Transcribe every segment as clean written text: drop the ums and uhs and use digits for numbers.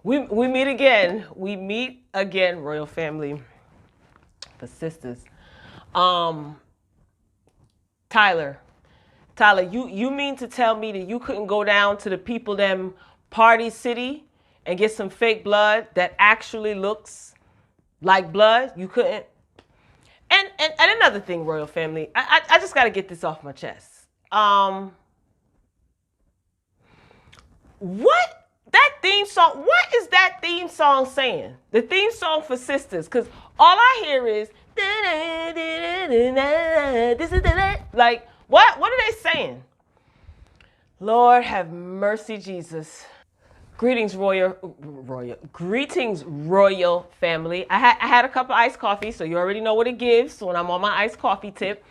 We meet again. We meet again, royal family, for sisters. Um, Tyler, you mean to tell me that you couldn't go down to the people them Party City and get some fake blood that actually looks like blood? You couldn't. And another thing, royal family, I just got to get this off my chest. What that theme song? What is that theme song saying? The theme song for Sisters, because all I hear is like what? What are they saying? Lord have mercy, Jesus. Greetings, greetings, royal family. I had a cup of iced coffee, so you already know what it gives when I'm on my iced coffee tip.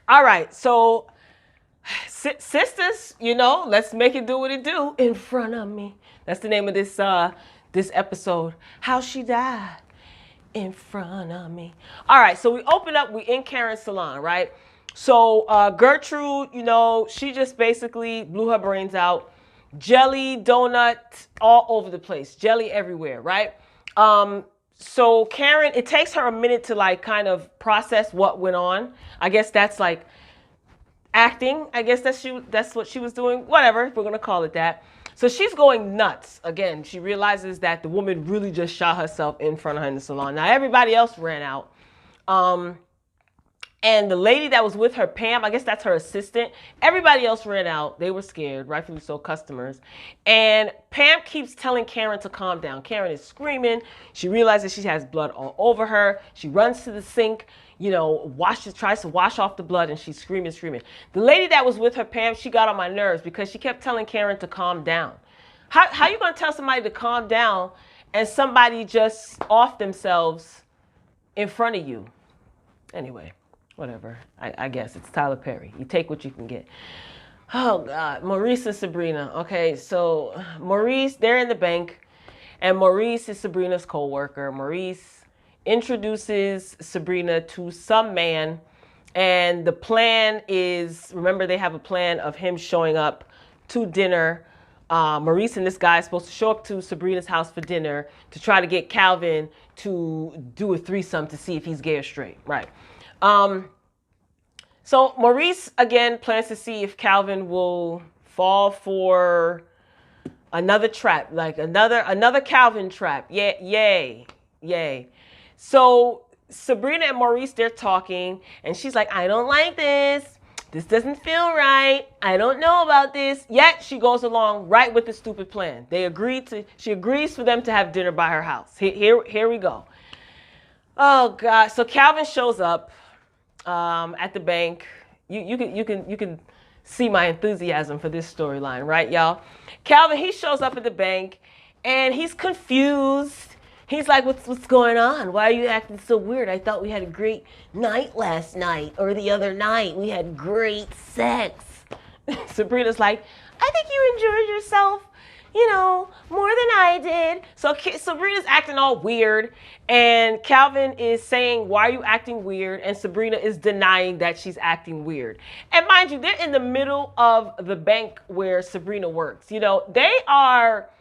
All right, so sisters, let's make it do what it do in front of me. That's the name of this episode. How she died in front of me. All right, so we open up. We in Karen's salon, right? So Gertrude, she just basically blew her brains out. Jelly, donut, all over the place. Jelly everywhere, right? So Karen, it takes her a minute to like kind of process what went on. I guess that's like acting. I guess that's what she was doing. Whatever, if we're gonna call it that. So she's going nuts. Again, she realizes that the woman really just shot herself in front of her in the salon. Now everybody else ran out. And the lady that was with her, Pam, I guess that's her assistant. Everybody else ran out. They were scared, rightfully so, customers. And Pam keeps telling Karen to calm down. Karen is screaming. She realizes she has blood all over her. She runs to the sink, tries to wash off the blood, and she's screaming. The lady that was with her, Pam, she got on my nerves because she kept telling Karen to calm down. How you going to tell somebody to calm down and somebody just off themselves in front of you? Anyway. Whatever. I guess it's Tyler Perry. You take what you can get. Oh, God. Maurice and Sabrina. Okay, so Maurice, they're in the bank, and Maurice is Sabrina's co-worker. Maurice introduces Sabrina to some man, and the plan is, remember, they have a plan of him showing up to dinner. Maurice and this guy is supposed to show up to Sabrina's house for dinner to try to get Calvin to do a threesome to see if he's gay or straight. Right. So Maurice again plans to see if Calvin will fall for another trap, like another Calvin trap. Yeah, yay. So Sabrina and Maurice, they're talking, and she's like, I don't like this. This doesn't feel right. I don't know about this. Yet she goes along right with the stupid plan. She agrees for them to have dinner by her house. Here we go. Oh God. So Calvin shows up at the bank. You can see my enthusiasm for this storyline, right, y'all? Calvin, he shows up at the bank and he's confused. He's like, what's going on? Why are you acting so weird? I thought we had a great night last night, or the other night. We had great sex. Sabrina's like, I think you enjoyed yourself, more than I did. So Sabrina's acting all weird, and Calvin is saying, why are you acting weird? And Sabrina is denying that she's acting weird. And mind you, they're in the middle of the bank where Sabrina works. They are,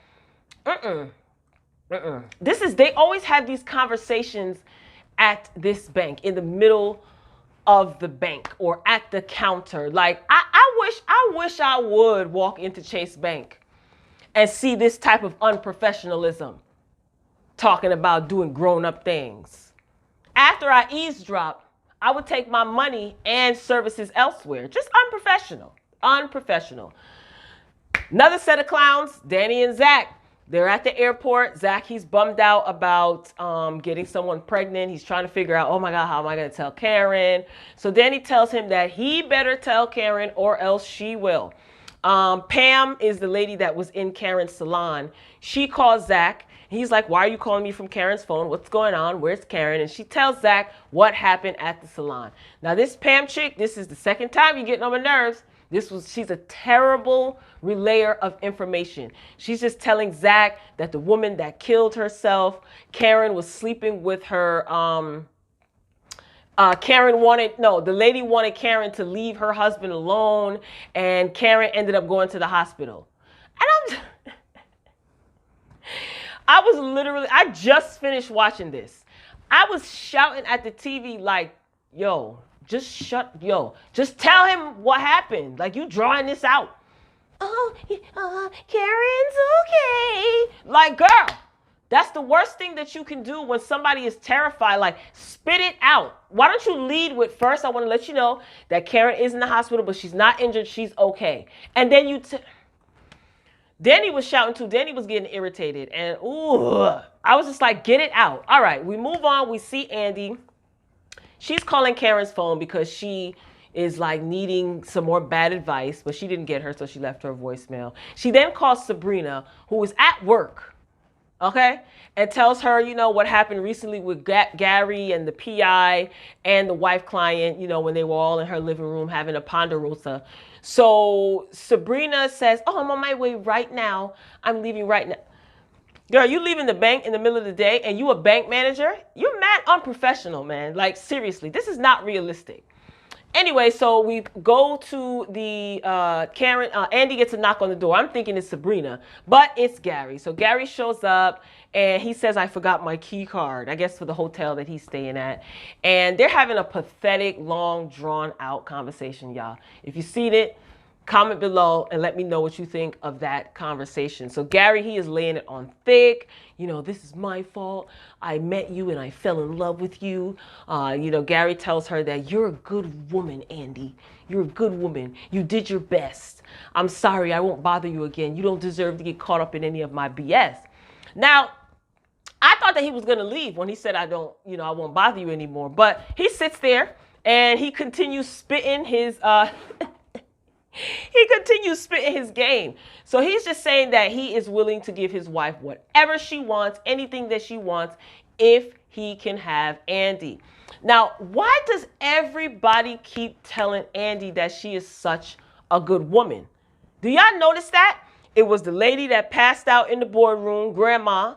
they always have these conversations at this bank, in the middle of the bank or at the counter. Like, I wish I would walk into Chase Bank and see this type of unprofessionalism, talking about doing grown-up things. After I eavesdrop, I would take my money and services elsewhere. Just unprofessional. Another set of clowns, Danni and Zach. They're at the airport. Zach, he's bummed out about getting someone pregnant. He's trying to figure out, oh my God, how am I going to tell Karen? So Danni tells him that he better tell Karen or else she will. Pam is the lady that was in Karen's salon. She calls Zach. He's like, why are you calling me from Karen's phone? What's going on? Where's Karen? And she tells Zach what happened at the salon. Now, this Pam chick, this is the second time you're getting on my nerves. She's a terrible relayer of information. She's just telling Zach that the woman that killed herself, Karen, was sleeping with her, the lady wanted Karen to leave her husband alone, and Karen ended up going to the hospital. And I was literally, I just finished watching this. I was shouting at the TV like, yo, just tell him what happened. Like, you drawing this out. Oh, Karen's okay. Like, girl, that's the worst thing that you can do when somebody is terrified. Like, spit it out. Why don't you lead with, first, I want to let you know that Karen is in the hospital, but she's not injured. She's okay. And then Danny was shouting too. Danny was getting irritated. And, ooh, I was just like, get it out. All right, we move on. We see Andi. She's calling Karen's phone because she is like needing some more bad advice, but she didn't get her, so she left her a voicemail. She then calls Sabrina, who is at work, okay, and tells her, you know, what happened recently with Gary and the PI and the wife client, you know, when they were all in her living room having a ponderosa. So Sabrina says, oh, I'm on my way right now. I'm leaving right now. Girl, you leaving the bank in the middle of the day and you a bank manager? You're mad unprofessional, man. Like, seriously, this is not realistic. Anyway, so we go to the Karen. Andi gets a knock on the door. I'm thinking it's Sabrina, but it's Gary. So Gary shows up and he says, I forgot my key card, I guess for the hotel that he's staying at. And they're having a pathetic, long, drawn out conversation, y'all. If you've seen it, comment below and let me know what you think of that conversation. So Gary, he is laying it on thick. You know, this is my fault. I met you and I fell in love with you. You know, Gary tells her that you're a good woman, Andi. You're a good woman. You did your best. I'm sorry, I won't bother you again. You don't deserve to get caught up in any of my BS. Now, I thought that he was going to leave when he said, I won't bother you anymore. But he sits there and he continues spitting his, he continues spitting his game. So he's just saying that he is willing to give his wife whatever she wants, anything that she wants, if he can have Andi. Now, why does everybody keep telling Andi that she is such a good woman? Do y'all notice that? It was the lady that passed out in the boardroom, Grandma.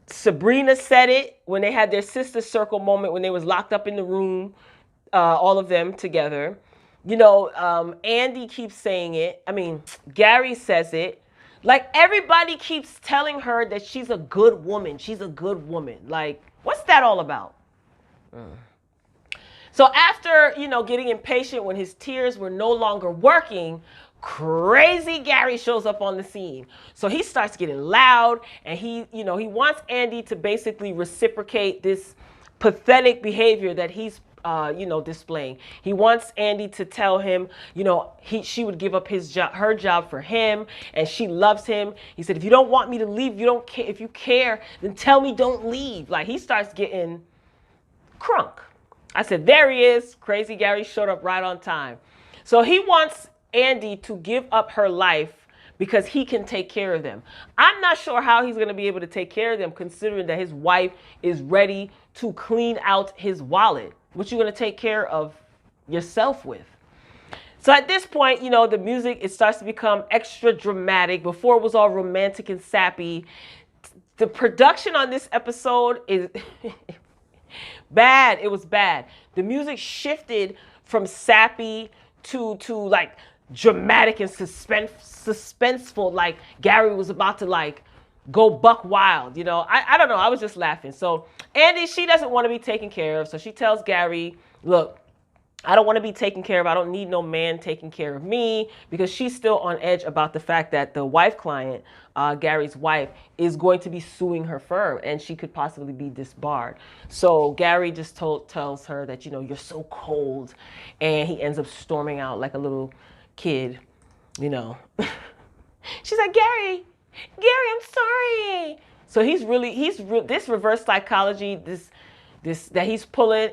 Sabrina said it when they had their sister circle moment when they was locked up in the room. All of them together. You know, Andi keeps saying it. I mean, Gary says it. Like, everybody keeps telling her that she's a good woman. She's a good woman. Like, what's that all about? So after, you know, getting impatient when his tears were no longer working, crazy Gary shows up on the scene. So he starts getting loud and he wants Andi to basically reciprocate this pathetic behavior that he's displaying. He wants Andi to tell him, you know, she would give up her job for him, and she loves him. He said, if you don't want me to leave, you don't care. If you care, then tell me don't leave. Like, he starts getting crunk. I said, there he is. Crazy Gary showed up right on time. So he wants Andi to give up her life because he can take care of them. I'm not sure how he's going to be able to take care of them, considering that his wife is ready to clean out his wallet. What you going to take care of yourself with? So at this point, you know, the music, it starts to become extra dramatic. Before it was all romantic and sappy. The production on this episode is bad. It was bad. The music shifted from sappy to like dramatic and suspenseful. Like Gary was about to like go buck wild, you know. I don't know. I was just laughing. So Andi, she doesn't want to be taken care of. So she tells Gary, look, I don't want to be taken care of. I don't need no man taking care of me, because she's still on edge about the fact that the wife client, Gary's wife, is going to be suing her firm and she could possibly be disbarred. So Gary just tells her that, you know, you're so cold, and he ends up storming out like a little kid, you know. She's like, Gary, I'm sorry. So this reverse psychology, this that he's pulling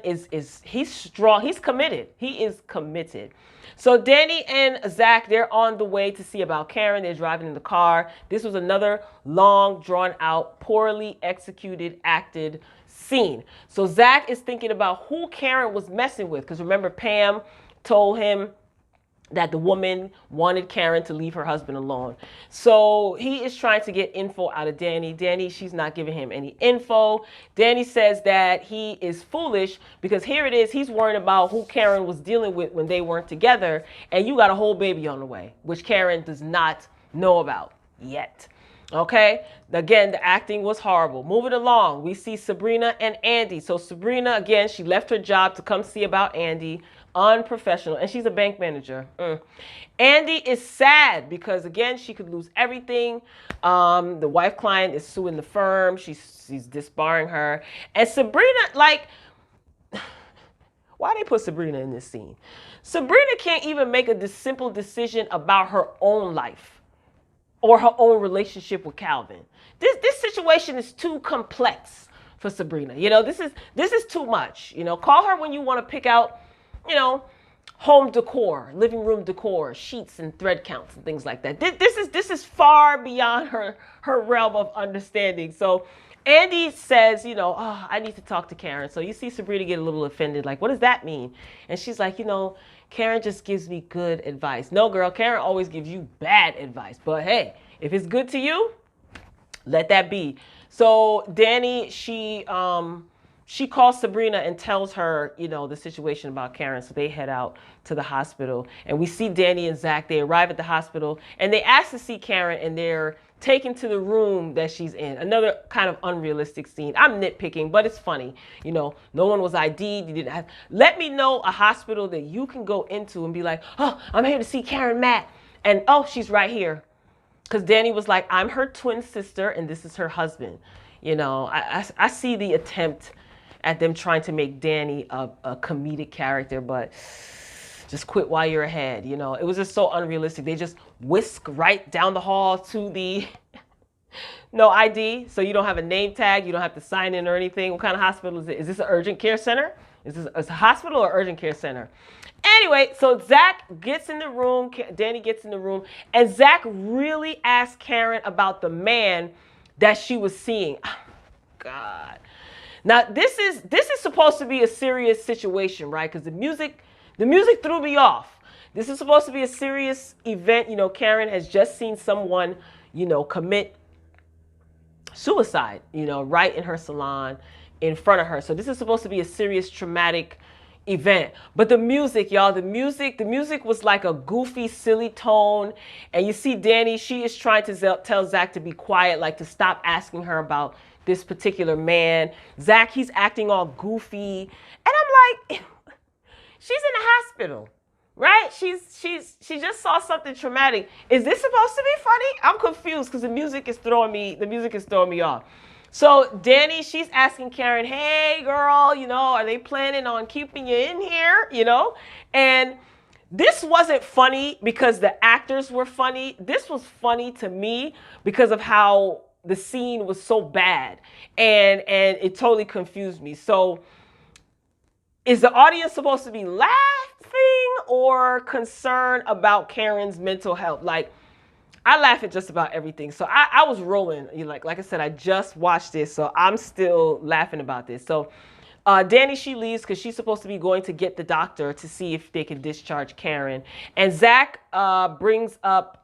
he's strong. He's committed. He is committed. So Danny and Zach, they're on the way to see about Karen. They're driving in the car. This was another long, drawn out, poorly executed, acted scene. So Zach is thinking about who Karen was messing with, because remember, Pam told him that the woman wanted Karen to leave her husband alone. So he is trying to get info out of Danny. Danny, she's not giving him any info. Danny says that he is foolish because here it is, he's worrying about who Karen was dealing with when they weren't together, and you got a whole baby on the way, which Karen does not know about. yet. Okay, again, the acting was horrible. Moving along, we see Sabrina and Andi. So Sabrina, again, she left her job to come see about Andi. Unprofessional, and she's a bank manager. Andi is sad because, again, she could lose everything. The wife client is suing the firm. She's disbarring her. And Sabrina, like, why they put Sabrina in this scene? Sabrina can't even make a simple decision about her own life or her own relationship with Calvin. This situation is too complex for Sabrina. You know, this is too much. You know, call her when you want to pick out, you know, home decor, living room decor, sheets and thread counts and things like that. This is far beyond her realm of understanding. So Andi says, you know, oh, I need to talk to Karen. So you see Sabrina get a little offended, like, what does that mean? And she's like, you know, Karen just gives me good advice. No, girl, Karen always gives you bad advice. But hey, if it's good to you, let that be. So Danni, she calls Sabrina and tells her, you know, the situation about Karen. So they head out to the hospital. And we see Danni and Zach. They arrive at the hospital. And they ask to see Karen. And they're taken to the room that she's in. Another kind of unrealistic scene. I'm nitpicking, but it's funny. You know, no one was ID'd. You didn't have... Let me know a hospital that you can go into and be like, oh, I'm here to see Karen Matt. And, oh, she's right here. Because Danni was like, I'm her twin sister, and this is her husband. You know, I see the attempt at them trying to make Danni a comedic character, but just quit while you're ahead. You know, it was just so unrealistic. They just whisk right down the hall to the no ID, so you don't have a name tag, you don't have to sign in or anything. What kind of hospital is it? Is this an urgent care center? Is this a hospital or urgent care center? Anyway, so Zach gets in the room, Danni gets in the room, and Zach really asked Karen about the man that she was seeing. Oh, God. Now, this is supposed to be a serious situation, right? Because the music threw me off. This is supposed to be a serious event. You know, Karen has just seen someone, you know, commit suicide, you know, right in her salon in front of her. So this is supposed to be a serious traumatic event. But the music, y'all, the music was like a goofy, silly tone. And you see Danni, she is trying to tell Zach to be quiet, like to stop asking her about this particular man. Zach, he's acting all goofy. And I'm like, she's in the hospital, right? She just saw something traumatic. Is this supposed to be funny? I'm confused because the music is throwing me off. So Danni, she's asking Karen, hey girl, you know, are they planning on keeping you in here? You know? And this wasn't funny because the actors were funny. This was funny to me because of how the scene was so bad, and it totally confused me. So is the audience supposed to be laughing or concerned about Karen's mental health? Like, I laugh at just about everything. So I was rolling. Like I said, I just watched this, so I'm still laughing about this. So Danni, she leaves because she's supposed to be going to get the doctor to see if they can discharge Karen. And Zach brings up,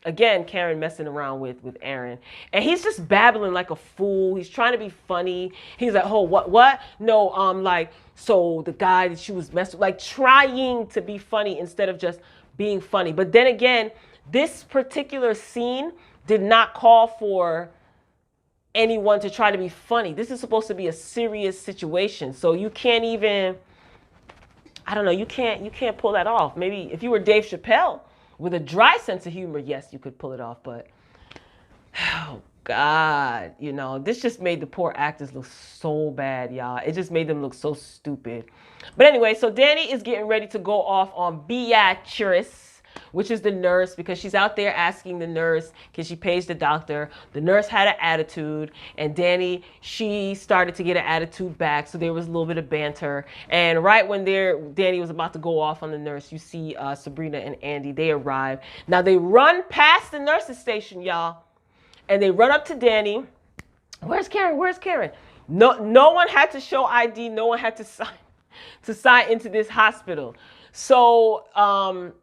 again, Karen messing around with Aaron. And he's just babbling like a fool. He's trying to be funny. He's like, oh, what? No, like, so the guy that she was messing with, like trying to be funny instead of just being funny. But then again, this particular scene did not call for anyone to try to be funny. This is supposed to be a serious situation. So you can't even, I don't know, you can't pull that off. Maybe if you were Dave Chappelle with a dry sense of humor, yes, you could pull it off. But, oh God, you know, this just made the poor actors look so bad, y'all. It just made them look so stupid. But anyway, so Danni is getting ready to go off on Beatrice, which is the nurse, because she's out there asking the nurse, can she page the doctor? The nurse had an attitude, and Danni, she started to get an attitude back, so there was a little bit of banter. And right when Danni was about to go off on the nurse, you see Sabrina and Andi, they arrive. Now they run past the nurse's station, y'all, and they run up to Danni. Where's Karen? Where's Karen? No one had to show ID. No one had to sign into this hospital. So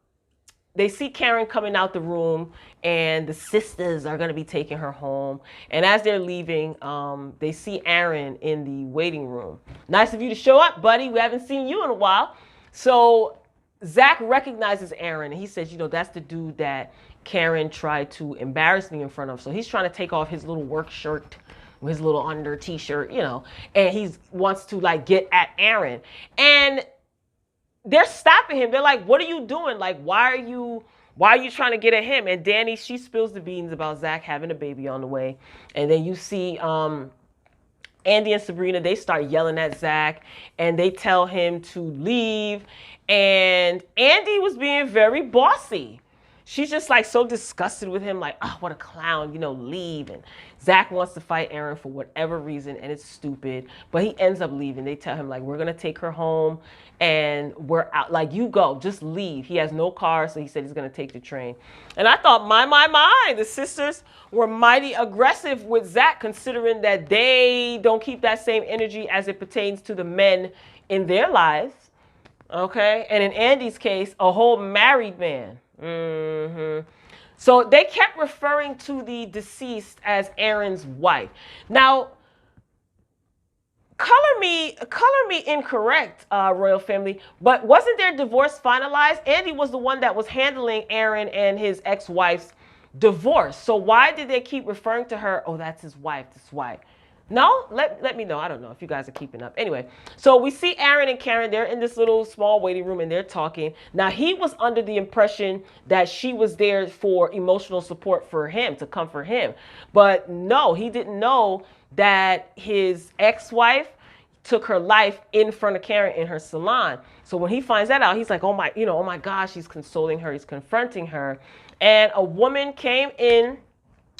they see Karen coming out the room, and the sisters are going to be taking her home. And as they're leaving, they see Aaron in the waiting room. Nice of you to show up, buddy. We haven't seen you in a while. So Zach recognizes Aaron, and he says, that's the dude that Karen tried to embarrass me in front of. So he's trying to take off his little work shirt, his little under t-shirt, and he wants to like get at Aaron. And they're stopping him. They're like, what are you doing? Like, why are you trying to get at him? And Danni, she spills the beans about Zach having a baby on the way. And then you see Andi and Sabrina, they start yelling at Zach, and they tell him to leave. And Andi was being very bossy. She's just like so disgusted with him, like, oh, what a clown, leave. And Zach wants to fight Aaron for whatever reason, and it's stupid. But he ends up leaving. They tell him, like, we're going to take her home, and we're out. Like, you go, just leave. He has no car, so he said he's going to take the train. And I thought, my, the sisters were mighty aggressive with Zach, considering that they don't keep that same energy as it pertains to the men in their lives. Okay? And in Andi's case, a whole married man. So they kept referring to the deceased as Aaron's wife. Now, color me incorrect, royal family, but wasn't their divorce finalized? Andi was the one that was handling Aaron and his ex-wife's divorce. So why did they keep referring to her? Oh, that's his wife. This wife. No? Let me know. I don't know if you guys are keeping up. Anyway, so we see Aaron and Karen. They're in this little small waiting room, and they're talking. Now, he was under the impression that she was there for emotional support for him, to comfort him. But no, he didn't know that his ex-wife took her life in front of Karen in her salon. So when he finds that out, he's like, oh my gosh, he's consoling her. He's confronting her. And a woman came in.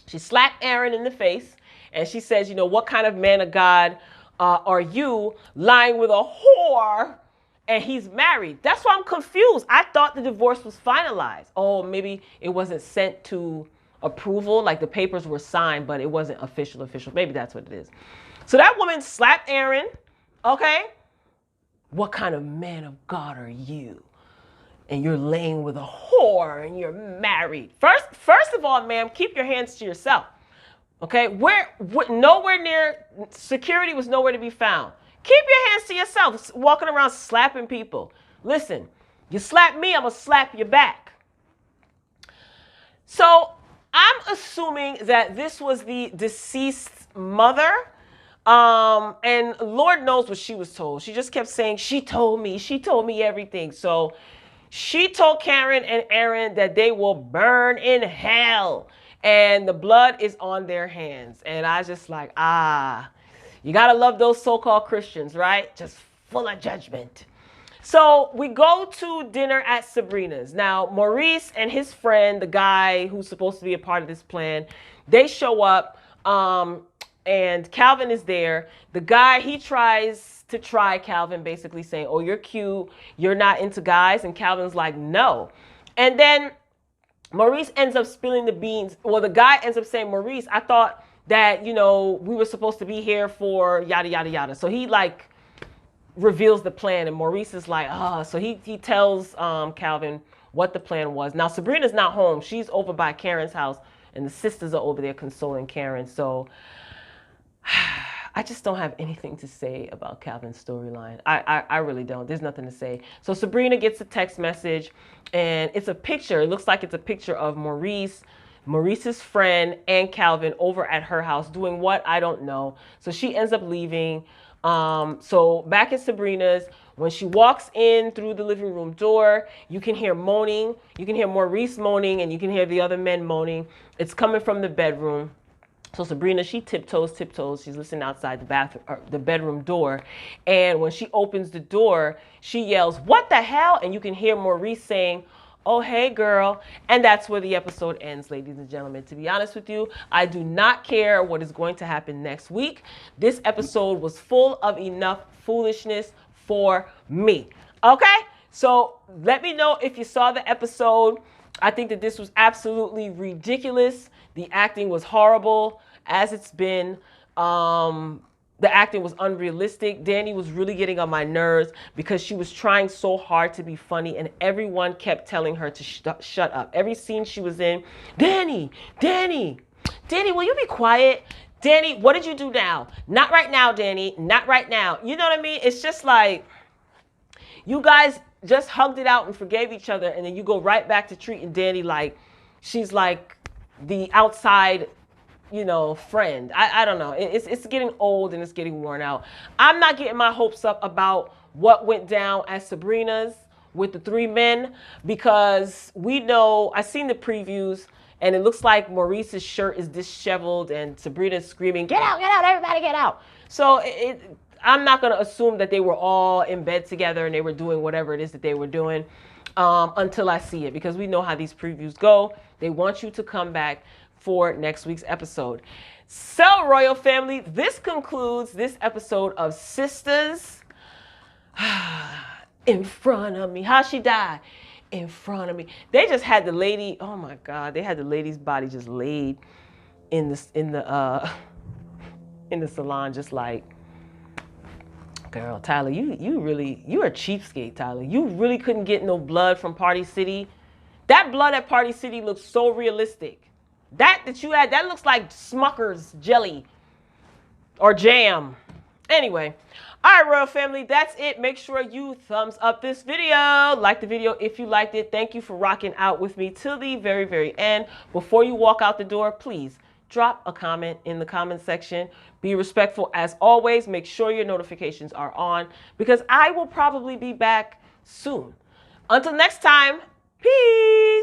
She slapped Aaron in the face. And she says, what kind of man of God are you, lying with a whore and he's married? That's why I'm confused. I thought the divorce was finalized. Oh, maybe it wasn't sent to approval, like the papers were signed, but it wasn't official. Maybe that's what it is. So that woman slapped Aaron. Okay. What kind of man of God are you? And you're laying with a whore and you're married. First of all, ma'am, keep your hands to yourself. Okay, nowhere near, security was nowhere to be found. Keep your hands to yourself, walking around slapping people. Listen, you slap me, I'm going to slap you back. So I'm assuming that this was the deceased's mother. And Lord knows what she was told. She just kept saying, she told me everything. So she told Karen and Aaron that they will burn in hell. And the blood is on their hands. And I just like, you got to love those so-called Christians, right? Just full of judgment. So we go to dinner at Sabrina's. Now, Maurice and his friend, the guy who's supposed to be a part of this plan, they show up, and Calvin is there. The guy, he tries to try Calvin, basically saying, oh, you're cute, you're not into guys. And Calvin's like, no. And then Maurice ends up spilling the beans. Well, the guy ends up saying, Maurice, I thought that, we were supposed to be here for yada, yada, yada. So he like reveals the plan, and Maurice is like, so he tells Calvin what the plan was. Now, Sabrina's not home. She's over by Karen's house, and the sisters are over there consoling Karen. So I just don't have anything to say about Calvin's storyline. I really don't. There's nothing to say. So Sabrina gets a text message, and it's a picture. It looks like it's a picture of Maurice's friend, and Calvin over at her house doing what? I don't know. So she ends up leaving. So back at Sabrina's, when she walks in through the living room door, you can hear moaning. You can hear Maurice moaning, and you can hear the other men moaning. It's coming from the bedroom. So Sabrina, she tiptoes. She's listening outside the bathroom, or the bedroom door. And when she opens the door, she yells, what the hell? And you can hear Maurice saying, oh, hey, girl. And that's where the episode ends, ladies and gentlemen. To be honest with you, I do not care what is going to happen next week. This episode was full of enough foolishness for me. Okay? So let me know if you saw the episode. I think that this was absolutely ridiculous. The acting was horrible, as it's been. The acting was unrealistic. Danni was really getting on my nerves because she was trying so hard to be funny, and everyone kept telling her to shut up. Every scene she was in, Danni, will you be quiet? Danni, what did you do now? Not right now, Danni. Not right now. You know what I mean? It's just like, you guys just hugged it out and forgave each other, and then you go right back to treating Danny like she's like the outside, friend. I don't know. It's getting old and it's getting worn out. I'm not getting my hopes up about what went down at Sabrina's with the 3 men, because we know, I seen the previews, and it looks like Maurice's shirt is disheveled and Sabrina's screaming, get out, everybody get out. So I'm not going to assume that they were all in bed together and they were doing whatever it is that they were doing until I see it, because we know how these previews go. They want you to come back for next week's episode. So, Royal Family, this concludes this episode of Sistas. In front of me. How she died? In front of me. They just had the lady, oh my God, they had the lady's body just laid in the salon, just like, girl, Tyler, you're a cheapskate, Tyler. You really couldn't get no blood from Party City. That blood at Party City looks so realistic. That you had, that looks like Smucker's jelly or jam. Anyway, all right, Royal Family, that's it. Make sure you thumbs up this video. Like the video if you liked it. Thank you for rocking out with me till the very, very end. Before you walk out the door, please drop a comment in the comment section. Be respectful as always. Make sure your notifications are on, because I will probably be back soon. Until next time, peace.